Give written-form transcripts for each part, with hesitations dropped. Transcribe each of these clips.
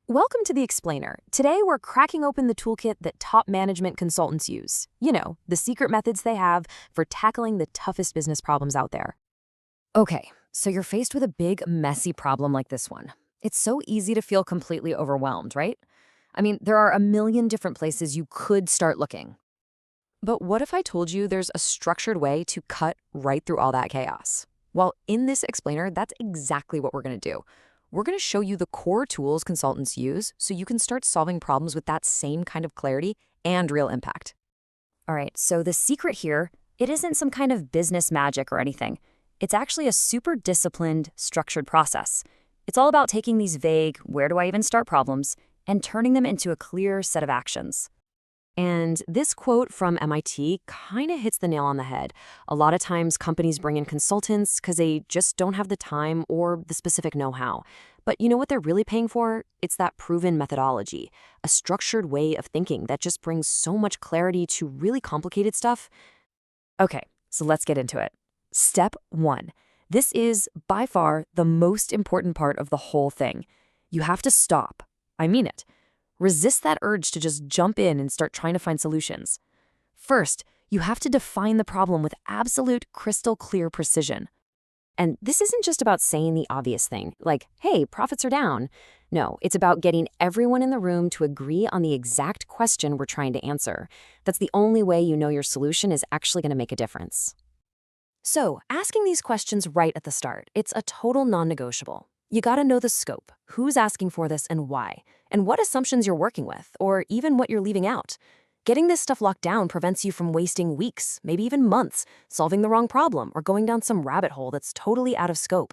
Welcome to the Explainer. Today we're cracking open the toolkit that top management consultants use. You know, the secret methods they have for tackling the toughest business problems out there. Okay, so you're faced with a big, messy problem like this one. It's so easy to feel completely overwhelmed, right? I mean, there are a million different places you could start looking. But what if I told you there's a structured way to cut right through all that chaos? Well, in this Explainer, that's exactly what we're going to do. We're going to show you the core tools consultants use so you can start solving problems with that same kind of clarity and real impact. All right, so the secret here, it isn't some kind of business magic or anything. It's actually a super disciplined, structured process. It's all about taking these vague, where do I even start problems, and turning them into a clear set of actions. And this quote from MIT kind of hits the nail on the head. A lot of times companies bring in consultants because they just don't have the time or the specific know-how. But you know what they're really paying for? It's that proven methodology, a structured way of thinking that just brings so much clarity to really complicated stuff. Okay, so let's get into it. Step 1. This is, by far, the most important part of the whole thing. You have to stop. I mean it. Resist that urge to just jump in and start trying to find solutions. First, you have to define the problem with absolute crystal clear precision. And this isn't just about saying the obvious thing, like, hey, profits are down. No, it's about getting everyone in the room to agree on the exact question we're trying to answer. That's the only way you know your solution is actually going to make a difference. So, asking these questions right at the start, it's a total non-negotiable. You gotta know the scope, who's asking for this and why, and what assumptions you're working with, or even what you're leaving out. Getting this stuff locked down prevents you from wasting weeks, maybe even months, solving the wrong problem or going down some rabbit hole that's totally out of scope.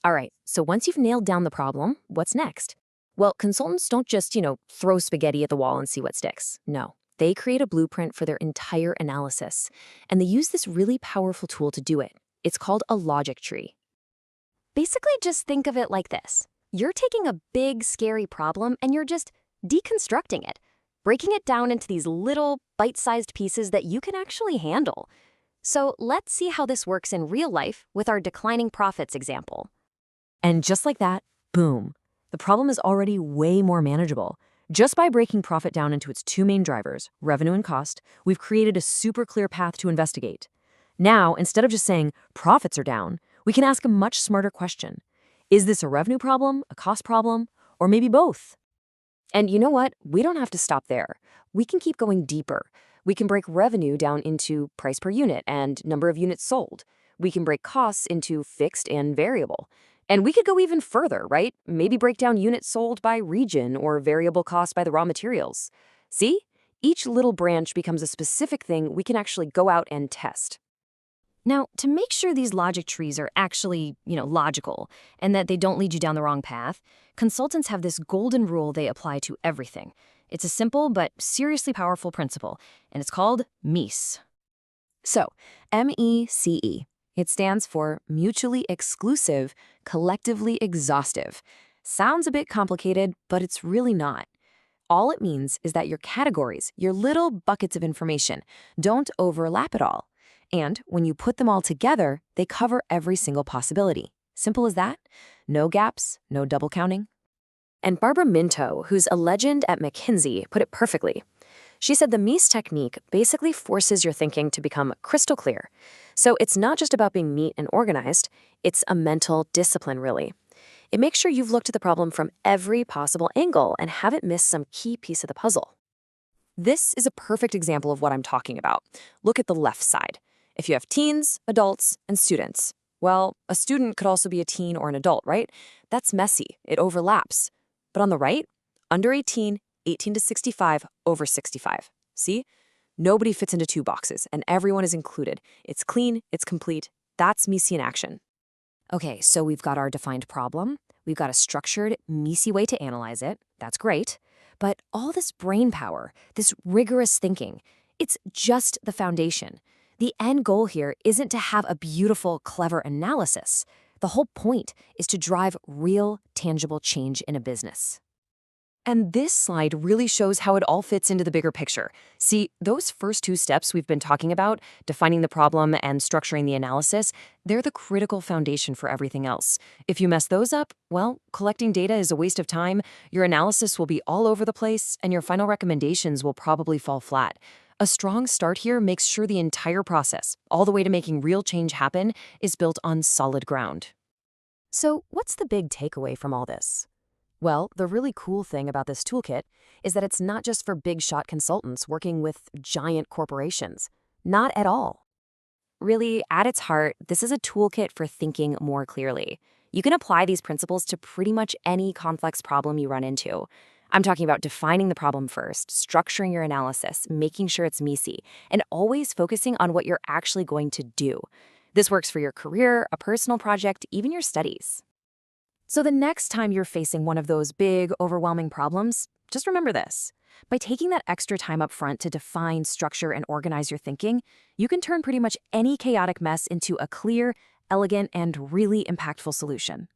All right, so once you've nailed down the problem, what's next? Well, consultants don't just, throw spaghetti at the wall and see what sticks. No, they create a blueprint for their entire analysis, and they use this really powerful tool to do it. It's called a logic tree. Basically, just think of it like this. You're taking a big, scary problem and you're just deconstructing it, breaking it down into these little, bite-sized pieces that you can actually handle. So let's see how this works in real life with our declining profits example. And just like that, boom, the problem is already way more manageable. Just by breaking profit down into its two main drivers, revenue and cost, we've created a super clear path to investigate. Now, instead of just saying profits are down, we can ask a much smarter question. Is this a revenue problem, a cost problem, or maybe both? And you know what? We don't have to stop there. We can keep going deeper. We can break revenue down into price per unit and number of units sold. We can break costs into fixed and variable. And we could go even further, right? Maybe break down units sold by region or variable cost by the raw materials. See? Each little branch becomes a specific thing we can actually go out and test. Now, to make sure these logic trees are actually, logical and that they don't lead you down the wrong path, consultants have this golden rule they apply to everything. It's a simple but seriously powerful principle, and it's called MECE. So, MECE. It stands for Mutually Exclusive, Collectively Exhaustive. Sounds a bit complicated, but it's really not. All it means is that your categories, your little buckets of information, don't overlap at all. And when you put them all together, they cover every single possibility. Simple as that. No gaps, no double counting. And Barbara Minto, who's a legend at McKinsey, put it perfectly. She said the MECE technique basically forces your thinking to become crystal clear. So it's not just about being neat and organized, it's a mental discipline, really. It makes sure you've looked at the problem from every possible angle and haven't missed some key piece of the puzzle. This is a perfect example of what I'm talking about. Look at the left side. If you have teens, adults, and students, well, a student could also be a teen or an adult, right? That's messy. It overlaps. But on the right, under 18, 18 to 65, over 65. See? Nobody fits into two boxes, and everyone is included. It's clean, it's complete. That's MECE in action. Okay, so we've got our defined problem. We've got a structured, MECE way to analyze it. That's great. But all this brain power, this rigorous thinking, it's just the foundation. The end goal here isn't to have a beautiful, clever analysis. The whole point is to drive real, tangible change in a business. And this slide really shows how it all fits into the bigger picture. See, those first two steps we've been talking about, defining the problem and structuring the analysis, they're the critical foundation for everything else. If you mess those up, well, collecting data is a waste of time, your analysis will be all over the place, and your final recommendations will probably fall flat. A strong start here makes sure the entire process, all the way to making real change happen, is built on solid ground. So, what's the big takeaway from all this? Well, the really cool thing about this toolkit is that it's not just for big shot consultants working with giant corporations. Not at all. Really, at its heart, this is a toolkit for thinking more clearly. You can apply these principles to pretty much any complex problem you run into. I'm talking about defining the problem first, structuring your analysis, making sure it's meaty, and always focusing on what you're actually going to do. This works for your career, a personal project, even your studies. So the next time you're facing one of those big, overwhelming problems, just remember this. By taking that extra time up front to define, structure, and organize your thinking, you can turn pretty much any chaotic mess into a clear, elegant, and really impactful solution.